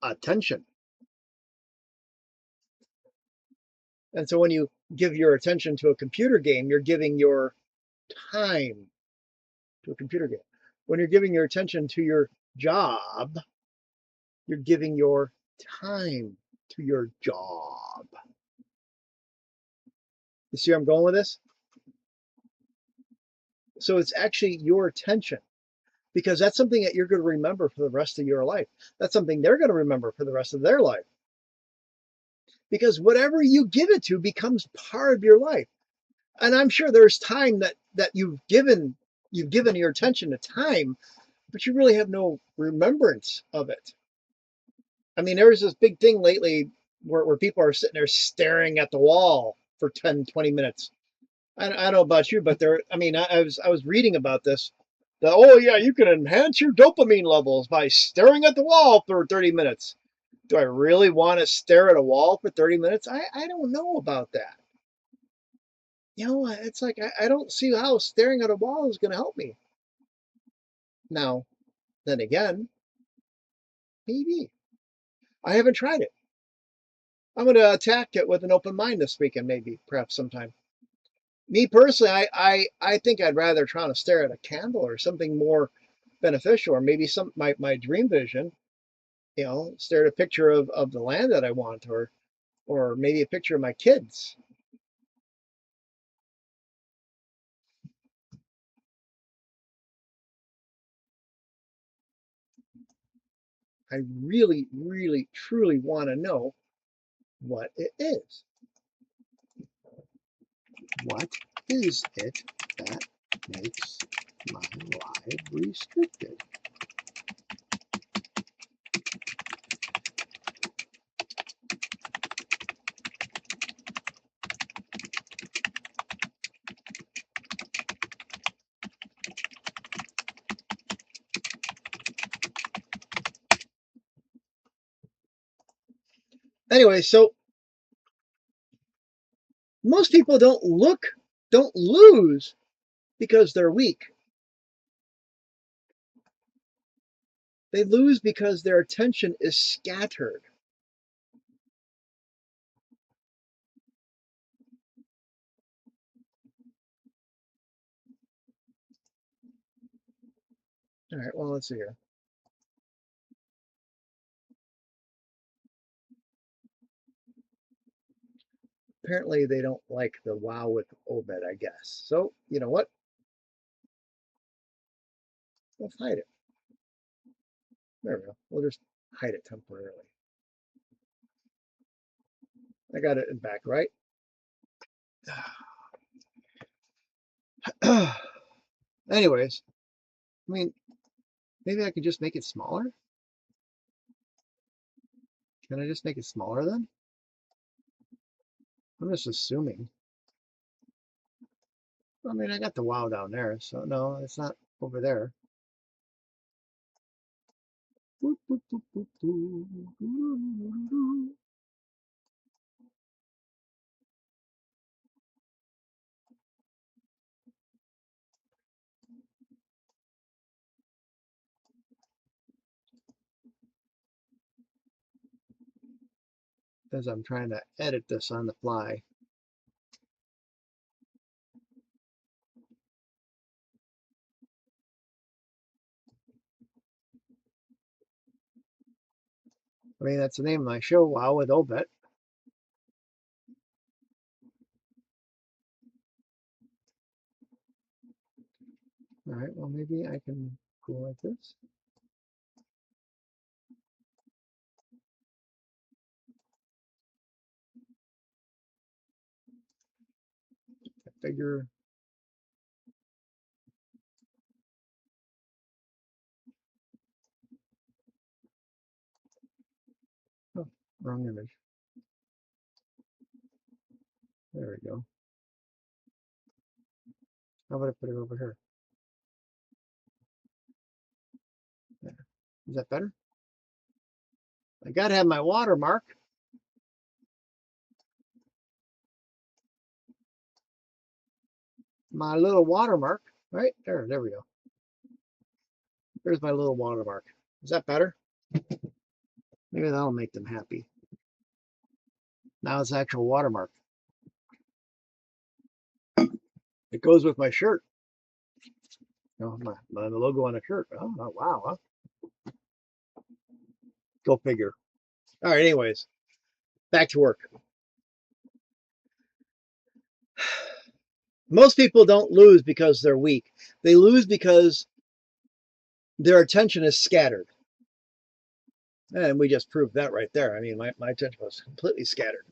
attention. And so when you give your attention to a computer game, you're giving your time to a computer game. When you're giving your attention to your job, you're giving your time to your job. You see where I'm going with this? So it's actually your attention, because that's something that you're going to remember for the rest of your life. That's something they're going to remember for the rest of their life. Because whatever you give it to becomes part of your life. And I'm sure there's time that you've given your attention to time, but you really have no remembrance of it. I mean, there was this big thing lately where people are sitting there staring at the wall for 10, 20 minutes. I don't know about you, but I was reading about this. That, oh yeah, you can enhance your dopamine levels by staring at the wall for 30 minutes. Do I really want to stare at a wall for 30 minutes? I don't know about that. It's like I don't see how staring at a wall is going to help me. Now, then again, maybe. I haven't tried it. I'm going to attack it with an open mind this weekend, maybe, perhaps sometime. Me personally, I think I'd rather try to stare at a candle or something more beneficial, or maybe my dream vision, stare at a picture of the land that I want, or maybe a picture of my kids. I really, really, truly want to know what it is. What is it that makes my life restricted? Anyway, so most people don't lose because they're weak. They lose because their attention is scattered. All right, well, let's see here. Apparently, they don't like the wow with Obet, I guess. So, you know what? Let's hide it. There we go. We'll just hide it temporarily. I got it in back right. Anyways, I mean, maybe I could just make it smaller. Can I just make it smaller then? I'm just assuming. I mean, I got the wow down there, so no, it's not over there. As I'm trying to edit this on the fly. I mean, that's the name of my show, Wow with Obet. All right, well, maybe I can go like this. I figure. Oh, wrong image. There we go. How about I put it over here? There. Is that better? I got to have my watermark. My little watermark. Right there. There we go. There's my little watermark. Is that better? Maybe that'll make them happy. Now it's actual watermark. It goes with my shirt. My logo on a shirt. Oh, wow. Huh? Go figure. All right, anyways, back to work. Most people don't lose because they're weak. They lose because their attention is scattered. And we just proved that right there. I mean, my attention was completely scattered.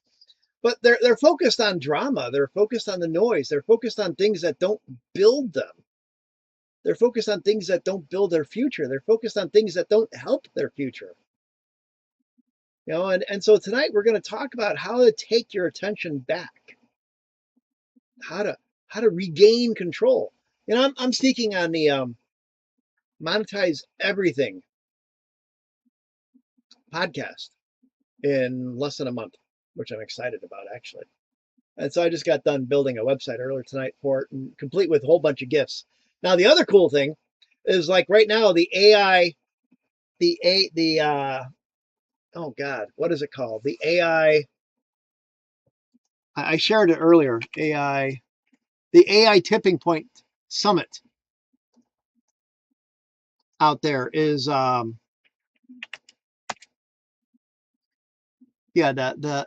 But they're focused on drama. They're focused on the noise. They're focused on things that don't build them. They're focused on things that don't build their future. They're focused on things that don't help their future. And so tonight we're going to talk about how to take your attention back, how to regain control. I'm speaking on the Monetize Everything podcast in less than a month, which I'm excited about actually. And so I just got done building a website earlier tonight for it, and complete with a whole bunch of gifts. Now the other cool thing is, like, right now the AI, oh God, what is it called? The AI. I shared it earlier. The AI Tipping Point Summit out there is the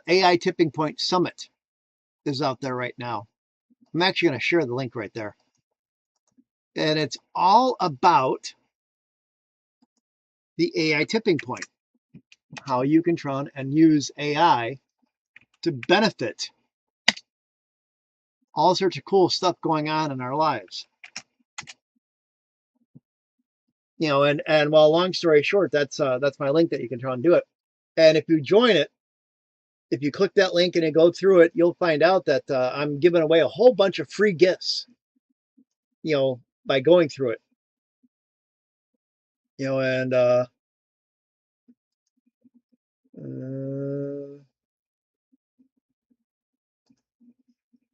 AI Tipping Point Summit is out there right now. I'm actually going to share the link right there. And it's all about the AI tipping point, how you can try and use AI to benefit all sorts of cool stuff going on in our lives. And well, long story short, that's my link that you can try and do it. And if you join it, if you click that link and you go through it, you'll find out that I'm giving away a whole bunch of free gifts, by going through it. And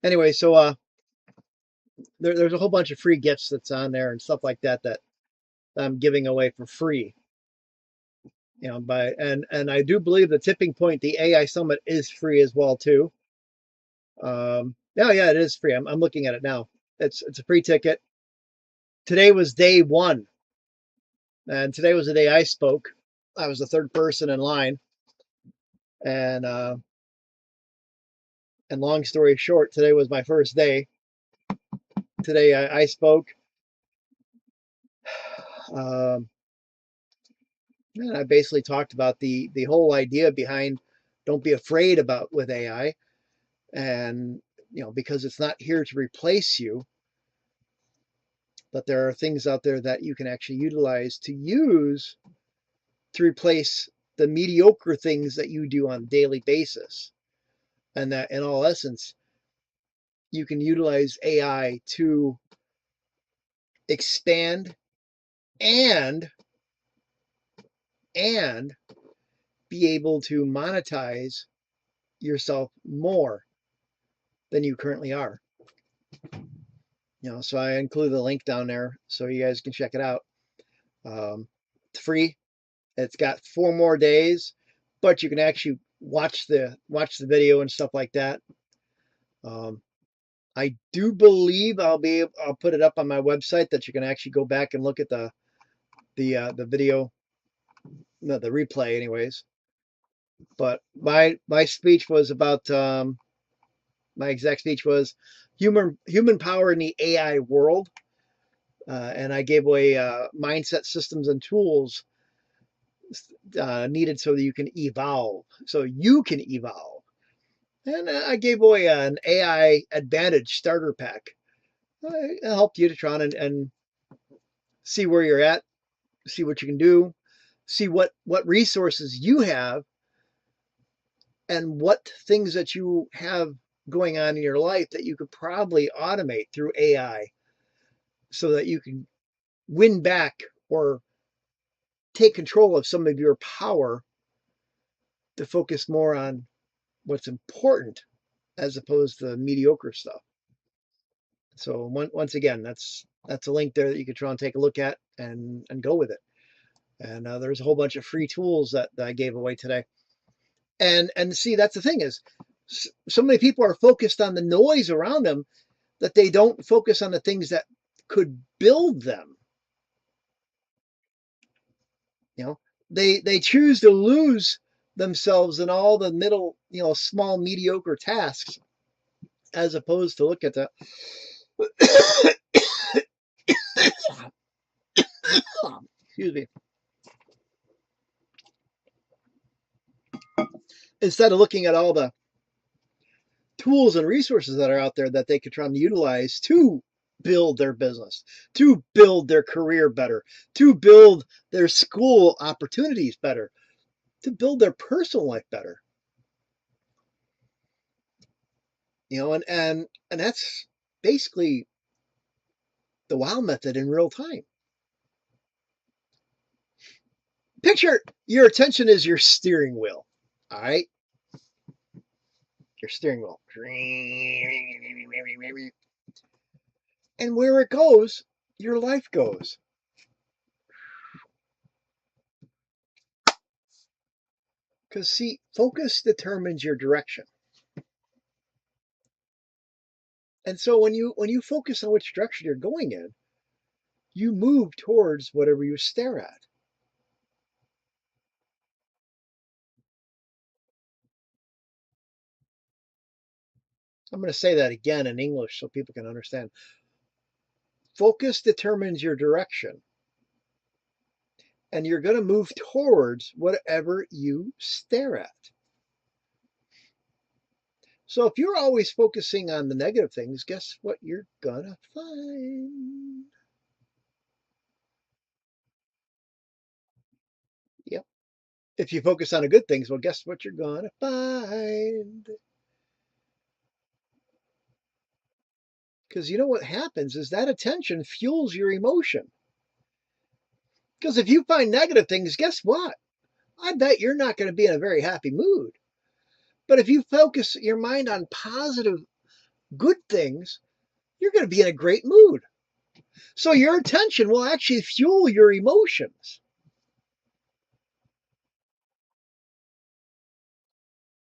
anyway, so there's a whole bunch of free gifts that's on there and stuff like that I'm giving away for free. And I do believe the Tipping Point, the AI Summit, is free as well too. Yeah, it is free. I'm looking at it now. It's a free ticket. Today was day one, and today was the day I spoke. I was the third person in line, and long story short, today was my first day. Today I spoke. And I basically talked about the whole idea behind don't be afraid about with AI, and because it's not here to replace you, but there are things out there that you can actually utilize to replace the mediocre things that you do on a daily basis. And that in all essence, you can utilize AI to expand and be able to monetize yourself more than you currently are. So I include the link down there so you guys can check it out. It's free. It's got 4 more days, but you can actually watch the video and stuff like that. I do believe I'll put it up on my website that you can actually go back and look at the video, no, the replay anyways. But my speech was about my exact speech was human power in the AI world. And I gave away mindset systems and tools needed so that you can evolve. And I gave away an AI Advantage starter pack. It helped you to try and see where you're at, see what you can do, see what resources you have, and what things that you have going on in your life that you could probably automate through AI so that you can win back or take control of some of your power to focus more on what's important as opposed to mediocre stuff. So once again, that's a link there that you can try and take a look at and go with it. And there's a whole bunch of free tools that I gave away today. And see, that's the thing is, so many people are focused on the noise around them that they don't focus on the things that could build them. You know, they choose to lose themselves in all the middle, small mediocre tasks, as opposed to look at the excuse me, instead of looking at all the tools and resources that are out there that they could try to utilize to build their business, to build their career better, to build their school opportunities better, to build their personal life better. And that's basically the WOW method in real time. Picture your attention is your steering wheel. All right? Your steering wheel. And where it goes, your life goes. Because, see, focus determines your direction. And so when you focus on which direction you're going in, you move towards whatever you stare at. I'm going to say that again in English so people can understand. Focus determines your direction. And you're going to move towards whatever you stare at. So if you're always focusing on the negative things, guess what you're going to find? Yep. If you focus on the good things, well, guess what you're going to find? Because you know what happens is that attention fuels your emotion. Because if you find negative things, guess what? I bet you're not going to be in a very happy mood. But if you focus your mind on positive, good things, you're going to be in a great mood. So your attention will actually fuel your emotions.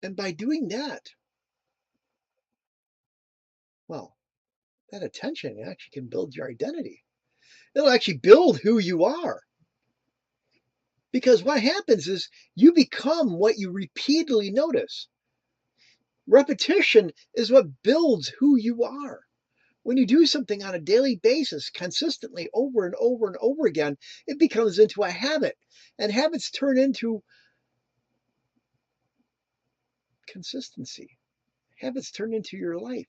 And by doing that, well, that attention actually can build your identity. It'll actually build who you are. Because what happens is you become what you repeatedly notice. Repetition is what builds who you are. When you do something on a daily basis, consistently over and over and over again, it becomes into a habit. And habits turn into consistency. Habits turn into your life.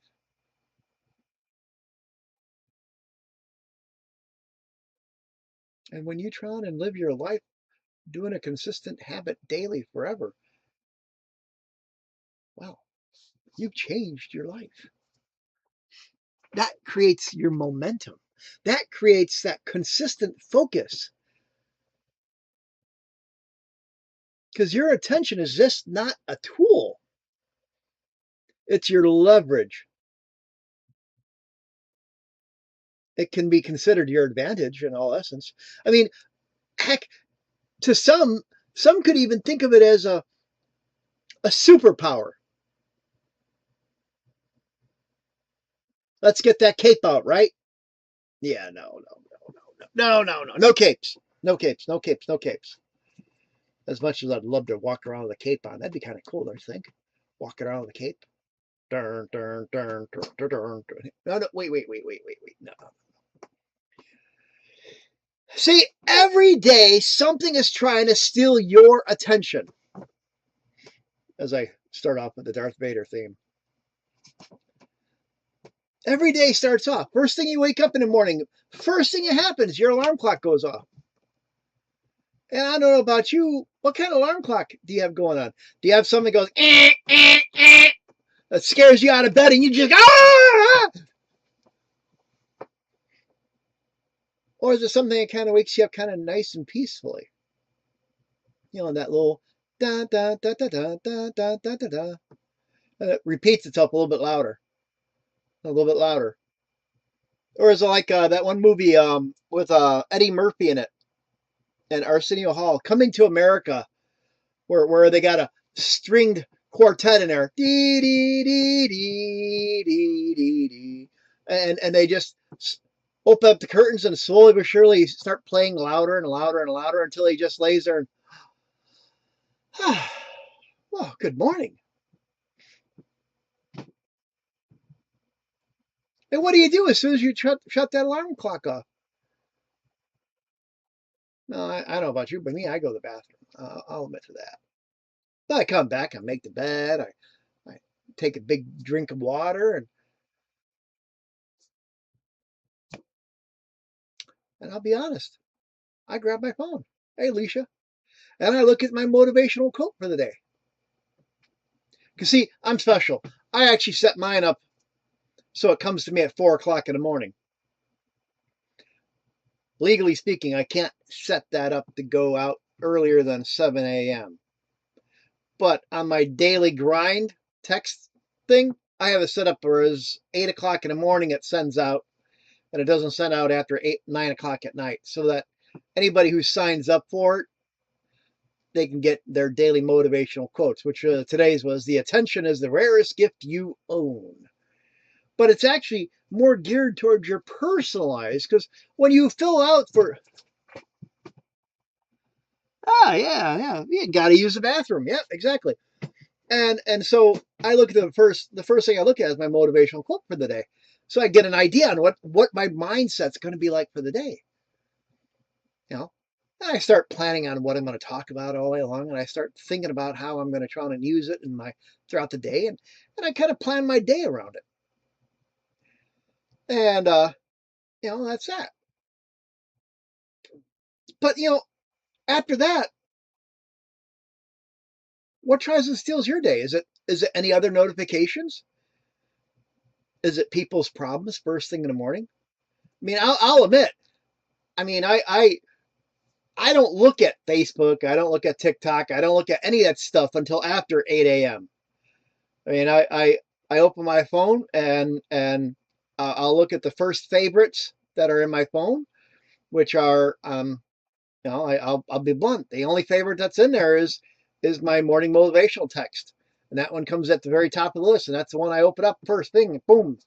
And when you try and live your life doing a consistent habit daily forever, wow, you've changed your life. That creates your momentum. That creates that consistent focus. Because your attention is just not a tool. It's your leverage. It can be considered your advantage in all essence. I mean, heck, to some could even think of it as a superpower. Let's get that cape out, right? Yeah, no capes. No capes, no capes, no capes. As much as I'd love to walk around with a cape on, that'd be kind of cool, don't you think? Walking around with a cape. Dun, dun, dun, dun, dun, dun, dun. No, wait. No. See, every day something is trying to steal your attention. As I start off with the Darth Vader theme. Every day starts off. First thing you wake up in the morning, first thing that happens, your alarm clock goes off. And I don't know about you, what kind of alarm clock do you have going on? Do you have something that goes, that scares you out of bed and you just, ah! Or is it something that kind of wakes you up kind of nice and peacefully? That little da da da da da da da da da da. And it repeats itself a little bit louder. A little bit louder. Or is it like that one movie with Eddie Murphy in it? and Arsenio Hall, Coming to America, where they got a stringed quartet in there, dee dee dee dee dee dee dee, and they just open up the curtains and slowly but surely start playing louder and louder and louder until he just lays there and, well, good morning. And what do you do as soon as you shut that alarm clock off? No, I don't know about you, but me, I go to the bathroom. I'll admit to that. Then I come back, I make the bed, I take a big drink of water, and I'll be honest, I grab my phone. Hey, Alicia. And I look at my motivational quote for the day. Because, see, I'm special. I actually set mine up so it comes to me at 4 o'clock in the morning. Legally speaking, I can't set that up to go out earlier than 7 a.m. But on my daily grind text thing, I have it set up whereas 8 o'clock in the morning it sends out, and it doesn't send out after 9 o'clock at night, so that anybody who signs up for it, they can get their daily motivational quotes, which today's was, the attention is the rarest gift you own. But it's actually more geared towards your personalized, because when you fill out for, yeah, you got to use the bathroom. Yep, exactly. And so I look at the first thing I look at is my motivational quote for the day. So I get an idea on what my mindset's going to be like for the day. You know, and I start planning on what I'm going to talk about all day long, and I start thinking about how I'm going to try and use it in my throughout the day, and I kind of plan my day around it. And that's that. But after that, what tries and steals your day? Is it any other notifications? Is it people's problems first thing in the morning? I mean, I'll admit. I mean, I don't look at Facebook. I don't look at TikTok. I don't look at any of that stuff until after 8 a.m. I mean, I open my phone and I'll look at the first favorites that are in my phone, which are I'll be blunt. The only favorite that's in there is my morning motivational text, and that one comes at the very top of the list, and that's the one I open up first thing. Boom.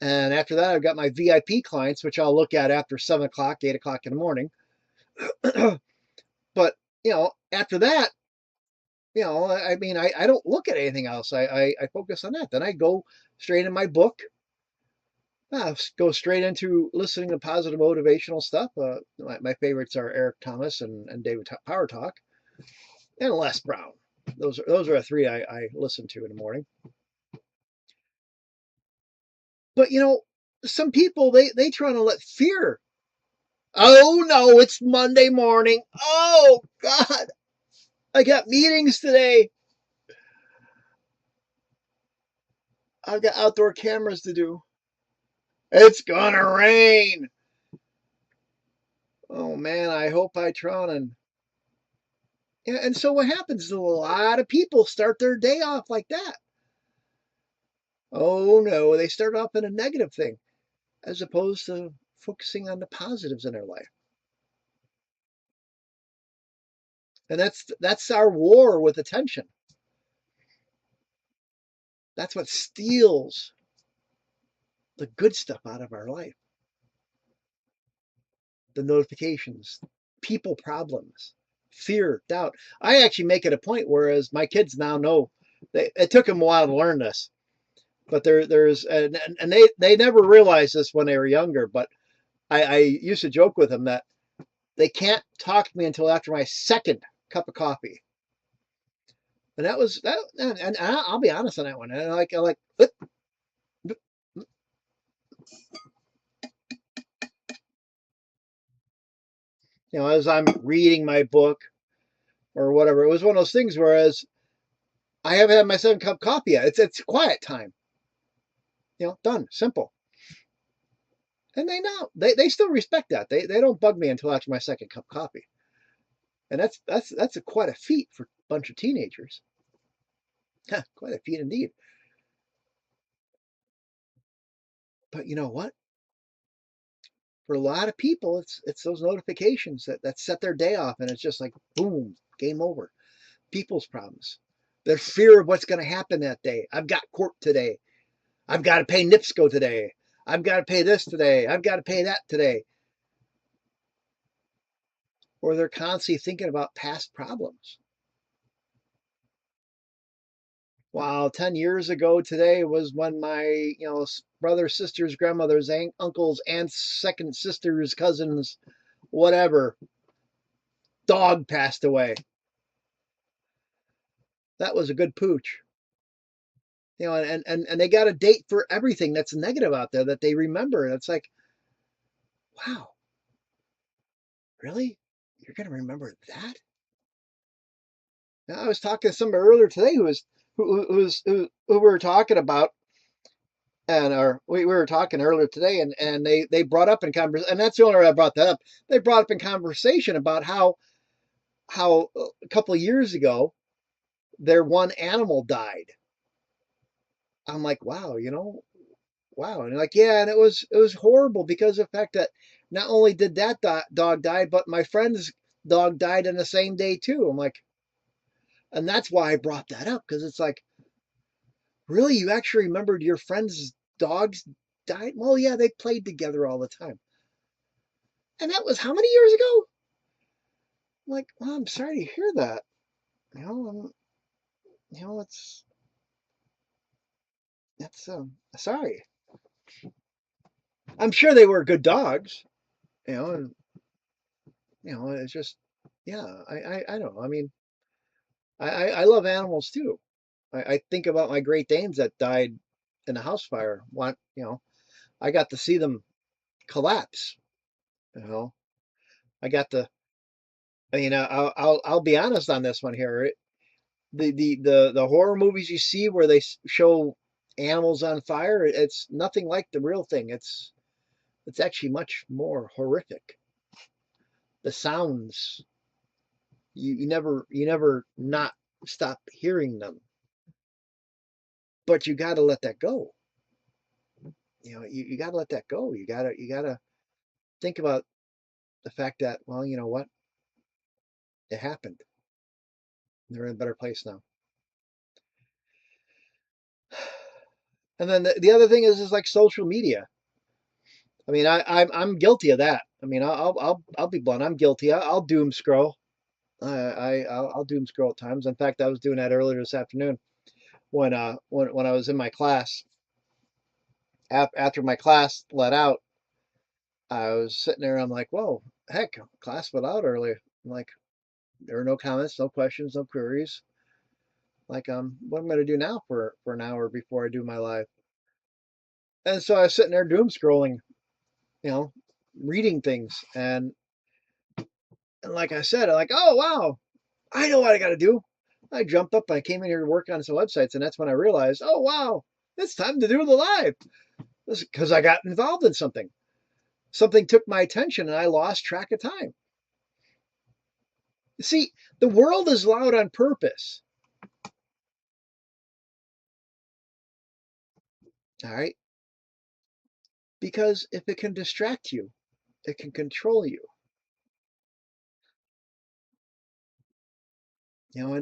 And after that, I've got my VIP clients, which I'll look at after 7 o'clock, 8 o'clock in the morning. But after that, I mean, I don't look at anything else. I focus on that. Then I go straight in my book. Go straight into listening to positive motivational stuff. My favorites are Eric Thomas and David Power Talk and Les Brown. Those are the three I listen to in the morning. But some people they try to let fear. Oh no, it's Monday morning. Oh God, I got meetings today. I've got outdoor cameras to do. It's gonna rain. Oh man, I hope I drown. And so what happens is a lot of people start their day off like that. Oh no, they start off in a negative thing as opposed to focusing on the positives in their life. And that's our war with attention. That's what steals the good stuff out of our life. The notifications, people problems, fear, doubt. I actually make it a point, whereas my kids now know, it took them a while to learn this, but there's and they never realized this when they were younger, but I used to joke with them that they can't talk to me until after my second cup of coffee. And that was that, and I'll be honest on that one. And I like, as I'm reading my book or whatever. It was one of those things. Whereas I haven't had my second cup of coffee yet. It's quiet time. Done, simple. And they know they still respect that. They don't bug me until after my second cup of coffee. And that's quite a feat for a bunch of teenagers. Quite a feat indeed. But you know what? For a lot of people, it's those notifications that set their day off, and it's just like boom, game over. People's problems. Their fear of what's going to happen that day. I've got court today. I've got to pay NIPSCO today. I've got to pay this today. I've got to pay that today. Or they're constantly thinking about past problems. Wow, 10 years ago today was when my, brothers, sisters, grandmothers, uncles, aunts, second sisters, cousins, whatever, dog passed away. That was a good pooch. And they got a date for everything that's negative out there that they remember. And it's like, wow, really? You're going to remember that? Now, I was talking to somebody earlier today who we were talking about, and we were talking earlier today, and they brought up in conversation, and that's the only way I brought that up. They brought up in conversation about how a couple of years ago their one animal died. I'm like, wow, wow, and like, yeah, and it was horrible because of the fact that not only did that dog die, but my friend's dog died in the same day too. I'm like, and that's why I brought that up, because it's like, really, you actually remembered your friend's dogs died? Well, yeah, they played together all the time. And that was how many years ago? I'm like, well, I'm sorry to hear that. It's sorry. I'm sure they were good dogs, and it's just, yeah, I don't know. I mean, I love animals too. I think about my Great Danes that died in a house fire. I got to see them collapse. I got to. I mean, I'll be honest on this one here. The horror movies you see where they show animals on fire, it's nothing like the real thing. It's actually much more horrific. The sounds, you never not stop hearing them. But you got to let that go. You got to let that go. You gotta think about the fact that, well, you know what, it happened. They're in a better place now. And then the other thing is like social media. I mean, I'm guilty of that. I mean, I'll be blunt. I'm guilty. I'll doom scroll. I'll doom scroll at times. In fact, I was doing that earlier this afternoon when I was in my class. After my class let out, I was sitting there. I'm like, whoa, heck, class let out earlier. I'm like, there are no comments, no questions, no queries. Like, what am I going to do now for an hour before I do my live? And so I was sitting there doom scrolling, you know, reading things, and like I said, I'm like, oh wow, I know what I got to do. I jumped up and I came in here to work on some websites, and that's when I realized, oh wow, it's time to do the live. Because I got involved in something. Something took my attention, and I lost track of time. See, the world is loud on purpose. All right, because if it can distract you, it can control you.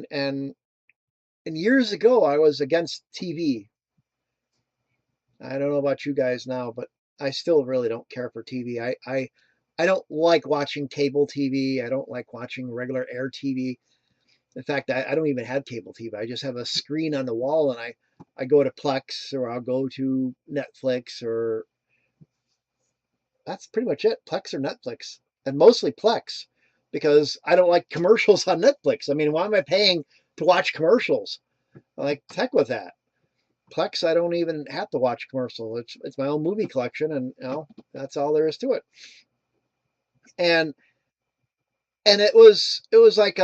And years ago, I was against TV. I don't know about you guys now, but I still really don't care for TV. I don't like watching cable TV. I don't like watching regular air TV. In fact, I don't even have cable TV. I just have a screen on the wall, and I go to Plex, or I'll go to Netflix, or that's pretty much it. Plex or Netflix, and mostly Plex, because I don't like commercials on Netflix. I mean, why am I paying to watch commercials? I like, heck with that. Plex, I don't even have to watch commercials. It's my own movie collection, and that's all there is to it. And it was like,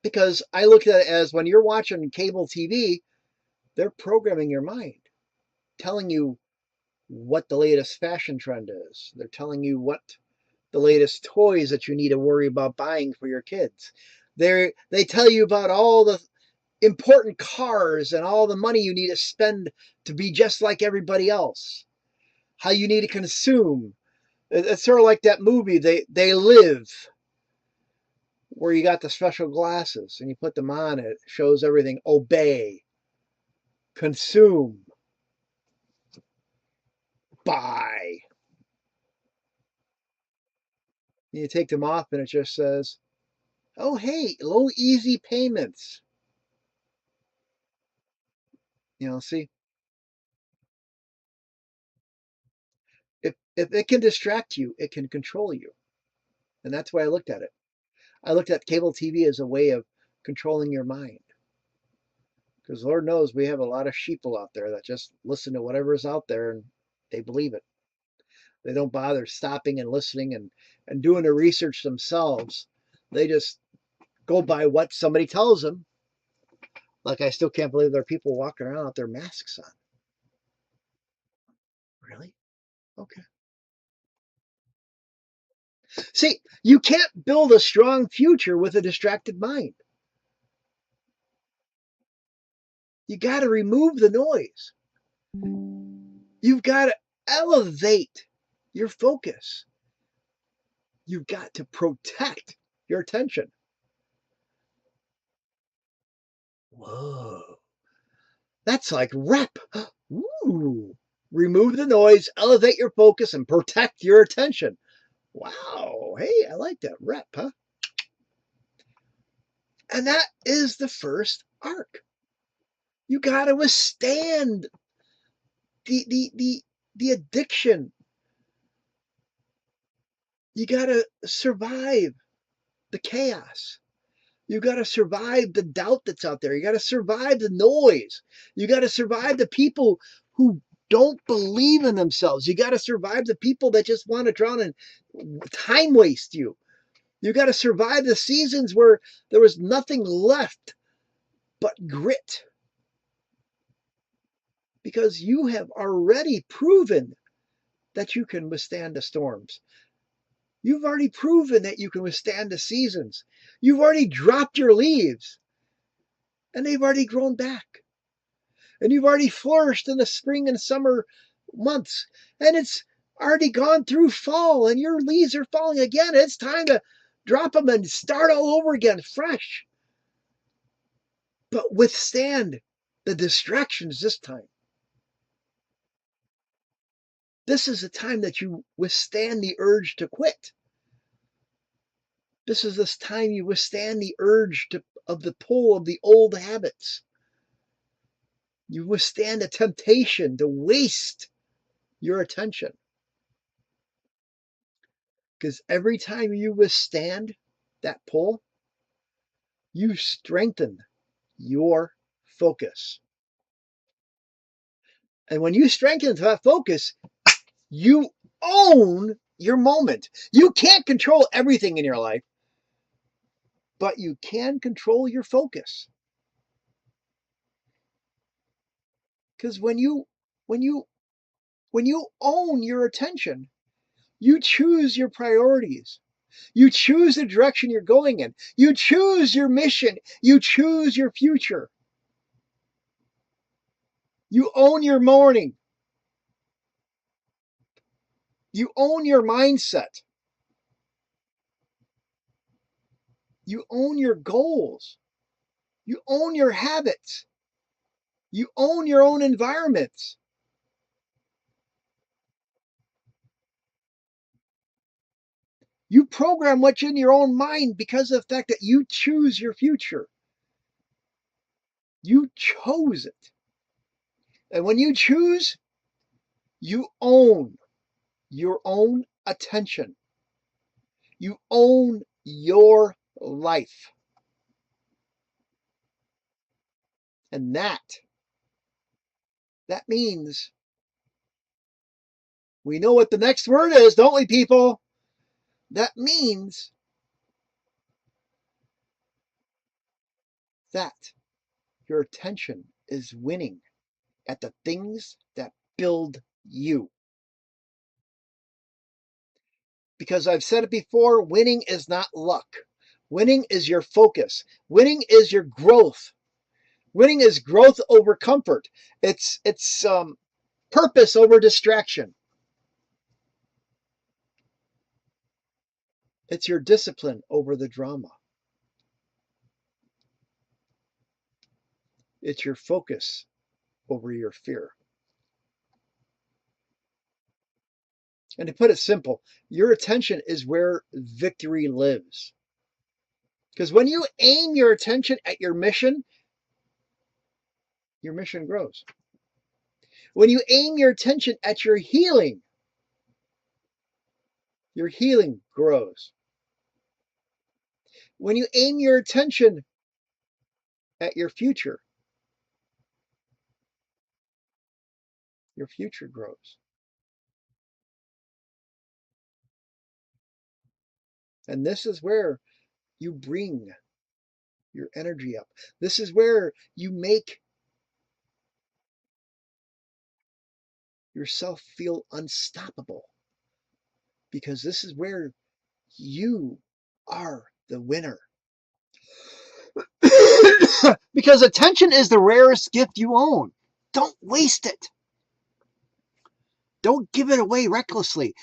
because I look at it as, when you're watching cable TV, they're programming your mind, telling you what the latest fashion trend is. They're telling you what the latest toys that you need to worry about buying for your kids. They tell you about all the important cars and all the money you need to spend to be just like everybody else. How you need to consume. It's sort of like that movie, They Live, where you got the special glasses and you put them on. It shows everything. Obey, consume, buy. You take them off and it just says, oh, hey, low, easy payments. See, if it can distract you, it can control you. And that's why I looked at it. I looked at cable TV as a way of controlling your mind. Because Lord knows we have a lot of sheeple out there that just listen to whatever's out there and they believe it. They don't bother stopping and listening and doing the research themselves. They just go by what somebody tells them. Like, I still can't believe there are people walking around with their masks on. Really? Okay. See, you can't build a strong future with a distracted mind. You got to remove the noise. You've got to elevate your focus. You've got to protect your attention. Whoa. That's like rep. Ooh. Remove the noise, elevate your focus, and protect your attention. Wow. Hey, I like that rep, huh? And that is the first arc. You got to withstand the addiction. You got to survive the chaos. You got to survive the doubt that's out there. You got to survive the noise. You got to survive the people who don't believe in themselves. You got to survive the people that just want to drown and time waste you. You got to survive the seasons where there was nothing left but grit. Because you have already proven that you can withstand the storms. You've already proven that you can withstand the seasons. You've already dropped your leaves and they've already grown back. And you've already flourished in the spring and summer months. And it's already gone through fall and your leaves are falling again. It's time to drop them and start all over again, fresh. But withstand the distractions this time. This is the time that you withstand the urge to quit. This is this time you withstand the urge of the pull of the old habits. You withstand the temptation to waste your attention. Because every time you withstand that pull, you strengthen your focus. And when you strengthen that focus, you own your moment. You can't control everything in your life, but you can control your focus. Because when you own your attention, you choose your priorities. You choose the direction you're going in. You choose your mission. You choose your future. You own your morning. You own your mindset. You own your goals. You own your habits. You own your own environments. You program what's in your own mind because of the fact that you choose your future. You chose it. And when you choose, you own your own attention. You own your life. And that means we know what the next word is, don't we, people? That means that your attention is winning at the things that build you. Because I've said it before, winning is not luck. Winning is your focus. Winning is your growth. Winning is growth over comfort. It's purpose over distraction. It's your discipline over the drama. It's your focus over your fear. And to put it simple, your attention is where victory lives. Because when you aim your attention at your mission grows. When you aim your attention at your healing grows. When you aim your attention at your future grows. And this is where you bring your energy up. This is where you make yourself feel unstoppable. Because this is where you are the winner. Because attention is the rarest gift you own. Don't waste it. Don't give it away recklessly.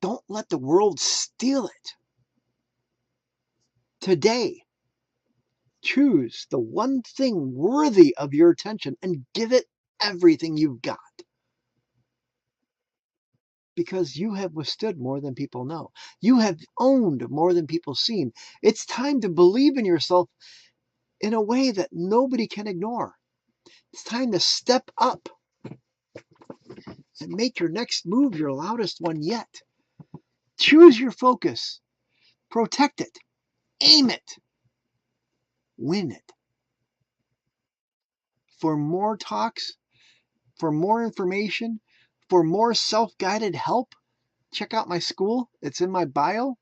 Don't let the world steal it. Today, choose the one thing worthy of your attention and give it everything you've got. Because you have withstood more than people know. You have owned more than people seen. It's time to believe in yourself in a way that nobody can ignore. It's time to step up and make your next move your loudest one yet. Choose your focus. Protect it. Aim it. Win it. For more talks, for more information, for more self-guided help, check out my school. It's in my bio.